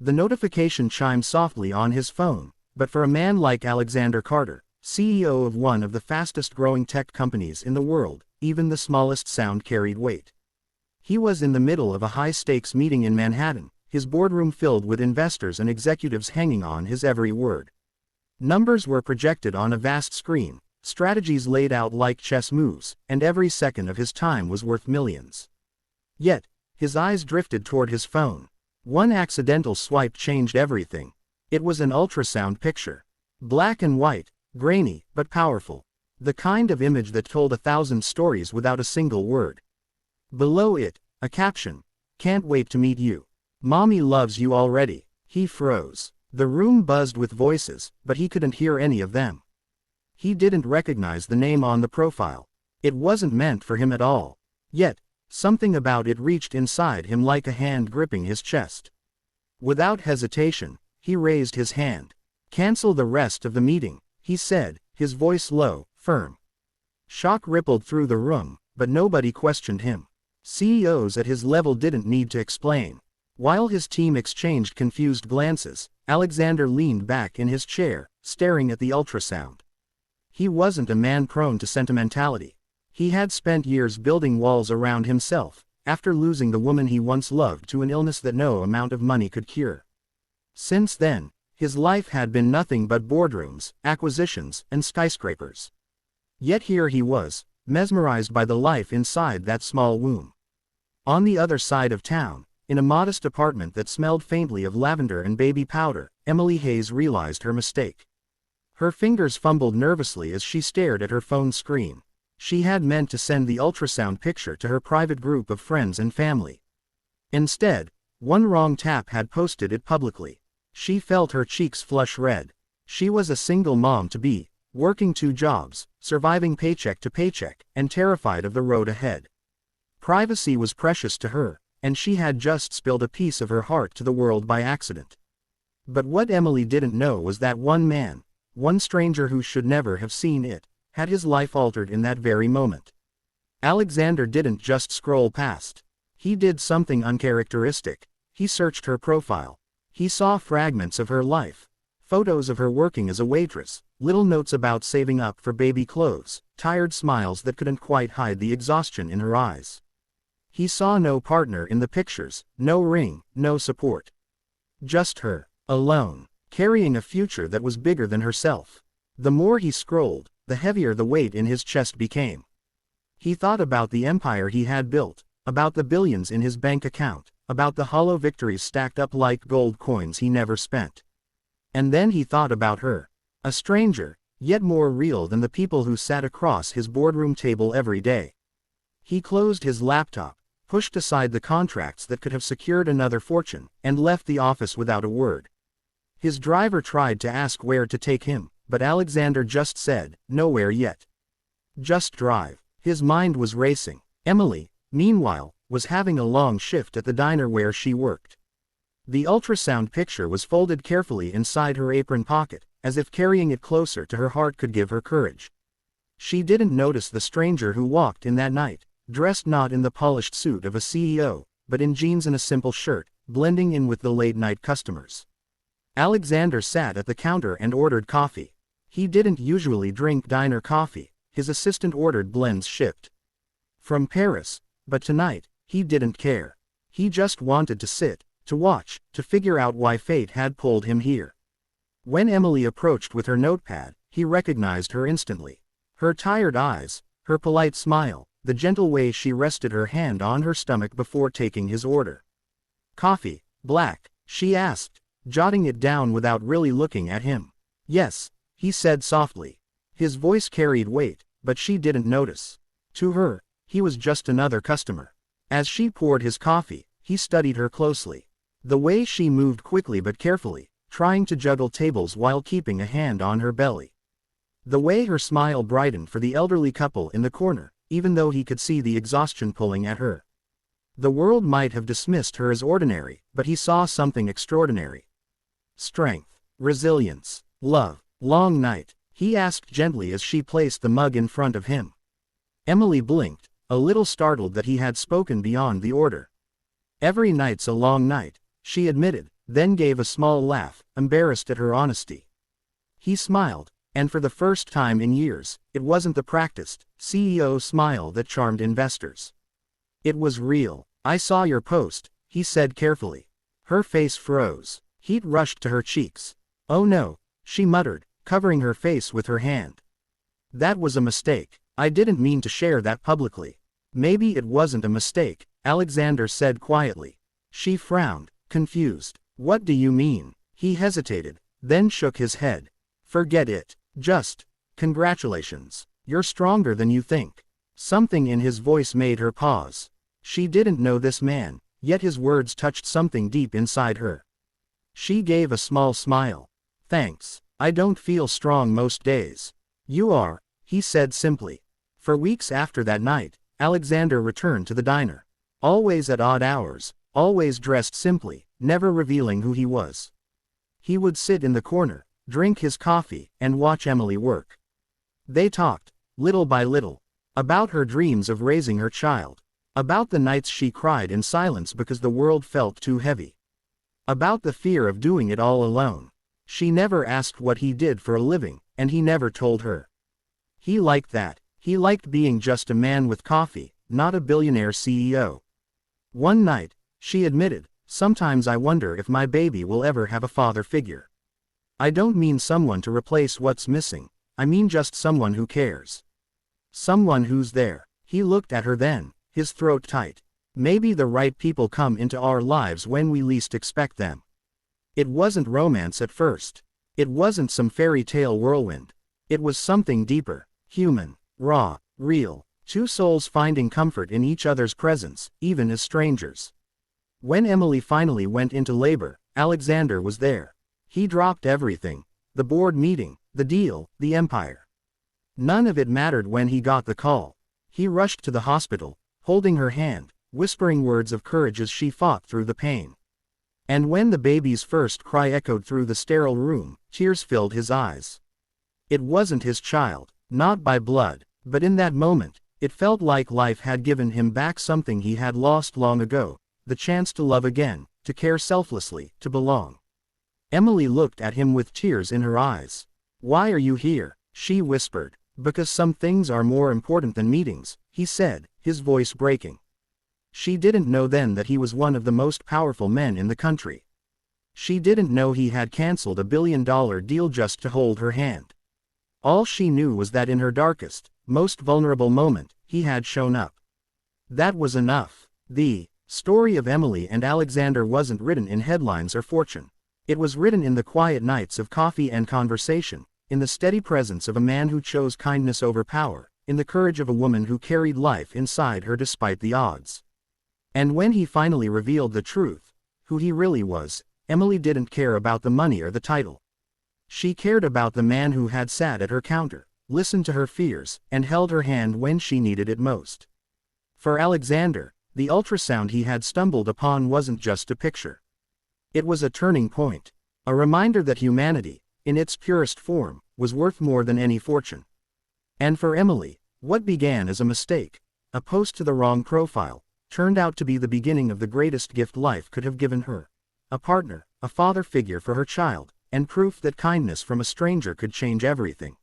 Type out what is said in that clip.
The notification chimed softly on his phone, but for a man like Alexander Carter, CEO of one of the fastest-growing tech companies in the world, even the smallest sound carried weight. He was in the middle of a high-stakes meeting in Manhattan, his boardroom filled with investors and executives hanging on his every word. Numbers were projected on a vast screen, strategies laid out like chess moves, and every second of his time was worth millions. Yet, his eyes drifted toward his phone. One accidental swipe changed everything. It was an ultrasound picture. Black and white, grainy, but powerful. The kind of image that told 1,000 stories without a single word. Below it, a caption. "Can't wait to meet you. Mommy loves you already." He froze. The room buzzed with voices, but he couldn't hear any of them. He didn't recognize the name on the profile. It wasn't meant for him at all. Yet, something about it reached inside him like a hand gripping his chest. Without hesitation, he raised his hand. "Cancel the rest of the meeting," he said, his voice low, firm. Shock rippled through the room, but nobody questioned him. CEOs at his level didn't need to explain. While his team exchanged confused glances, Alexander leaned back in his chair, staring at the ultrasound. He wasn't a man prone to sentimentality. He had spent years building walls around himself, after losing the woman he once loved to an illness that no amount of money could cure. Since then, his life had been nothing but boardrooms, acquisitions, and skyscrapers. Yet here he was, mesmerized by the life inside that small womb. On the other side of town, in a modest apartment that smelled faintly of lavender and baby powder, Emily Hayes realized her mistake. Her fingers fumbled nervously as she stared at her phone screen. She had meant to send the ultrasound picture to her private group of friends and family. Instead, one wrong tap had posted it publicly. She felt her cheeks flush red. She was a single mom-to-be, working 2 jobs, surviving paycheck to paycheck, and terrified of the road ahead. Privacy was precious to her, and she had just spilled a piece of her heart to the world by accident. But what Emily didn't know was that one man, one stranger who should never have seen it, had his life altered in that very moment. Alexander didn't just scroll past. He did something uncharacteristic. He searched her profile. He saw fragments of her life. Photos of her working as a waitress, little notes about saving up for baby clothes, tired smiles that couldn't quite hide the exhaustion in her eyes. He saw no partner in the pictures, no ring, no support. Just her, alone, carrying a future that was bigger than herself. The more he scrolled, the heavier the weight in his chest became. He thought about the empire he had built, about the billions in his bank account, about the hollow victories stacked up like gold coins he never spent. And then he thought about her. A stranger, yet more real than the people who sat across his boardroom table every day. He closed his laptop, pushed aside the contracts that could have secured another fortune, and left the office without a word. His driver tried to ask where to take him, but Alexander just said, "Nowhere yet. Just drive." His mind was racing. Emily, meanwhile, was having a long shift at the diner where she worked. The ultrasound picture was folded carefully inside her apron pocket, as if carrying it closer to her heart could give her courage. She didn't notice the stranger who walked in that night, dressed not in the polished suit of a CEO, but in jeans and a simple shirt, blending in with the late-night customers. Alexander sat at the counter and ordered coffee. He didn't usually drink diner coffee. His assistant ordered blends shipped from Paris, but tonight, he didn't care. He just wanted to sit, to watch, to figure out why fate had pulled him here. When Emily approached with her notepad, he recognized her instantly. Her tired eyes, her polite smile, the gentle way she rested her hand on her stomach before taking his order. "Coffee, black?" she asked, jotting it down without really looking at him. "Yes," he said softly. His voice carried weight, but she didn't notice. To her, he was just another customer. As she poured his coffee, he studied her closely. The way she moved quickly but carefully, trying to juggle tables while keeping a hand on her belly. The way her smile brightened for the elderly couple in the corner, even though he could see the exhaustion pulling at her. The world might have dismissed her as ordinary, but he saw something extraordinary. Strength, resilience, love. "Long night?" he asked gently as she placed the mug in front of him. Emily blinked, a little startled that he had spoken beyond the order. "Every night's a long night," she admitted, then gave a small laugh, embarrassed at her honesty. He smiled, and for the first time in years, it wasn't the practiced, CEO smile that charmed investors. It was real. "I saw your post," he said carefully. Her face froze. Heat rushed to her cheeks. "Oh no," she muttered, covering her face with her hand. "That was a mistake. I didn't mean to share that publicly." "Maybe it wasn't a mistake," Alexander said quietly. She frowned, confused. "What do you mean?" He hesitated, then shook his head. "Forget it. Just, congratulations. You're stronger than you think." Something in his voice made her pause. She didn't know this man, yet his words touched something deep inside her. She gave a small smile. "Thanks. I don't feel strong most days." "You are," he said simply. For weeks after that night, Alexander returned to the diner. Always at odd hours, always dressed simply, never revealing who he was. He would sit in the corner, drink his coffee, and watch Emily work. They talked, little by little, about her dreams of raising her child, about the nights she cried in silence because the world felt too heavy, about the fear of doing it all alone. She never asked what he did for a living, and he never told her. He liked that. He liked being just a man with coffee, not a billionaire CEO. One night, she admitted, "Sometimes I wonder if my baby will ever have a father figure. I don't mean someone to replace what's missing, I mean just someone who cares. Someone who's there." He looked at her then, his throat tight. "Maybe the right people come into our lives when we least expect them." It wasn't romance at first. It wasn't some fairy tale whirlwind. It was something deeper, human, raw, real, two souls finding comfort in each other's presence, even as strangers. When Emily finally went into labor, Alexander was there. He dropped everything: the board meeting, the deal, the empire. None of it mattered when he got the call. He rushed to the hospital, holding her hand, whispering words of courage as she fought through the pain. And when the baby's first cry echoed through the sterile room, tears filled his eyes. It wasn't his child, not by blood, but in that moment, it felt like life had given him back something he had lost long ago, the chance to love again, to care selflessly, to belong. Emily looked at him with tears in her eyes. "Why are you here?" she whispered. "Because some things are more important than meetings," he said, his voice breaking. She didn't know then that he was one of the most powerful men in the country. She didn't know he had canceled a $1 billion deal just to hold her hand. All she knew was that in her darkest, most vulnerable moment, he had shown up. That was enough. The story of Emily and Alexander wasn't written in headlines or fortune. It was written in the quiet nights of coffee and conversation, in the steady presence of a man who chose kindness over power, in the courage of a woman who carried life inside her despite the odds. And when he finally revealed the truth, who he really was, Emily didn't care about the money or the title. She cared about the man who had sat at her counter, listened to her fears, and held her hand when she needed it most. For Alexander, the ultrasound he had stumbled upon wasn't just a picture. It was a turning point, a reminder that humanity, in its purest form, was worth more than any fortune. And for Emily, what began as a mistake, a post to the wrong profile, turned out to be the beginning of the greatest gift life could have given her. A partner, a father figure for her child, and proof that kindness from a stranger could change everything.